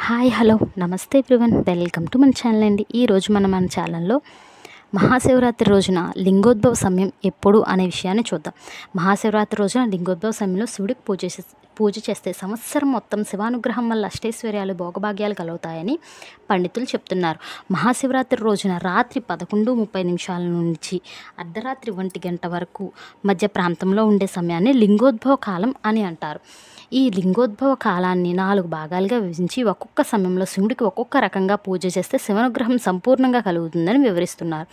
Hi hello నమస్తే everyone, welcome to మన channel అండి. ఈరోజు మన ఛానల్లో మహాశివరాత్రి రోజున లింగోద్భవ సమయం ఎప్పుడు అనే విషయాన్ని చూద్దాం. మహాశివరాత్రి రోజున లింగోద్భవ సమయంలో శివుడికి పూజ చేస్తే సంవత్సరం మొత్తం శివానుగ్రహం వల్ల అష్టైశ్వర్యాలు భోగభాగ్యాలు కలుగుతాయని పండితులు చెప్తున్నారు. మహాశివరాత్రి రోజున రాత్రి 11:30 నుంచి అర్ధరాత్రి 1 గంట వరకు మధ్య ప్రాంతంలో ఉండే సమయాన్ని లింగోద్భవ కాలం అని అంటారు. ఈ లింగోద్భవ కాలాన్ని 4 భాగాలుగా విభజించి ఒక్కొక్క సమయంలో శివుడికి ఒక్కొక్క రకంగా పూజ చేస్తే శివానుగ్రహం సంపూర్ణంగా కలుగుతుందని వివరిస్తున్నారు.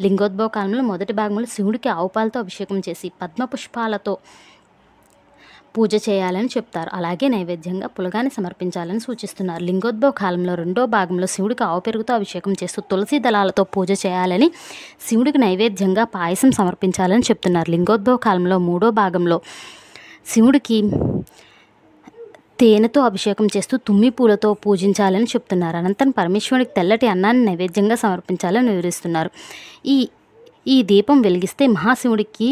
లింగోద్భవ కాలంలో మొదటి భాగంలో శివుడికి ఆవుపాలతో అభిషేకం చేసి పద్మపుష్పాలతో పూజ చేయాలని చెప్తారు. అలాగే నైవేద్యంగా పులగాన్ని సమర్పించాలని సూచిస్తున్నారు. లింగోద్భవ కాలంలో రెండో భాగంలో శివుడికి ఆవు పెరుగుతో అభిషేకం చేస్తూ తులసి దళాలతో పూజ చేయాలని, శివుడికి నైవేద్యంగా పాయసం సమర్పించాలని చెప్తున్నారు. లింగోద్భవ కాలంలో మూడో భాగంలో శివుడికి తేనెతో అభిషేకం చేస్తూ తుమ్మి పూలతో పూజించాలని చెప్తున్నారు. అనంతరం పరమేశ్వరుడికి తెల్లటి అన్నాన్ని నైవేద్యంగా సమర్పించాలని వివరిస్తున్నారు. ఈ దీపం వెలిగిస్తే మహాశివుడికి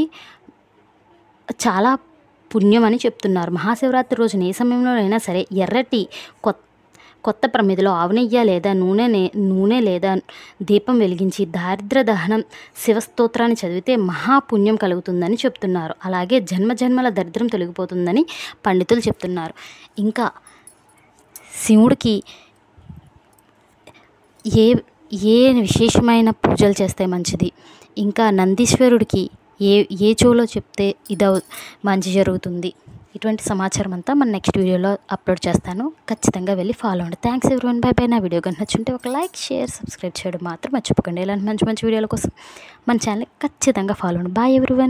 చాలా పుణ్యం అని చెప్తున్నారు. మహాశివరాత్రి రోజున ఏ సమయంలోనైనా సరే ఎర్రటి కొత్త ప్రమిదలో ఆవు నెయ్యి లేదా నూనె లేదా దీపం వెలిగించి దారిద్ర దహనం శివస్తోత్రాన్ని చదివితే మహాపుణ్యం కలుగుతుందని చెప్తున్నారు. అలాగే జన్మజన్మల దరిద్రం తొలగిపోతుందని పండితులు చెప్తున్నారు. ఇంకా శివుడికి ఏ విశేషమైన పూజలు చేస్తే మంచిది, ఇంకా నందీశ్వరుడికి ఏ చెవులో చెప్తే మంచి జరుగుతుంది, ఇటువంటి సమాచారం అంతా మన నెక్స్ట్ వీడియోలో అప్లోడ్ చేస్తాను. ఖచ్చితంగా వెళ్ళి ఫాలో అవ్వండి. Thanks everyone, by by. నా వీడియో కనుక నచ్చుంటే ఒక లైక్, షేర్, సబ్స్క్రైబ్ చేయడం మాత్రం మర్చిపోకండి. ఇలాంటి మంచి వీడియోల కోసం మన ఛానల్ని ఖచ్చితంగా ఫాలో అవ్వండి. Bye everyone.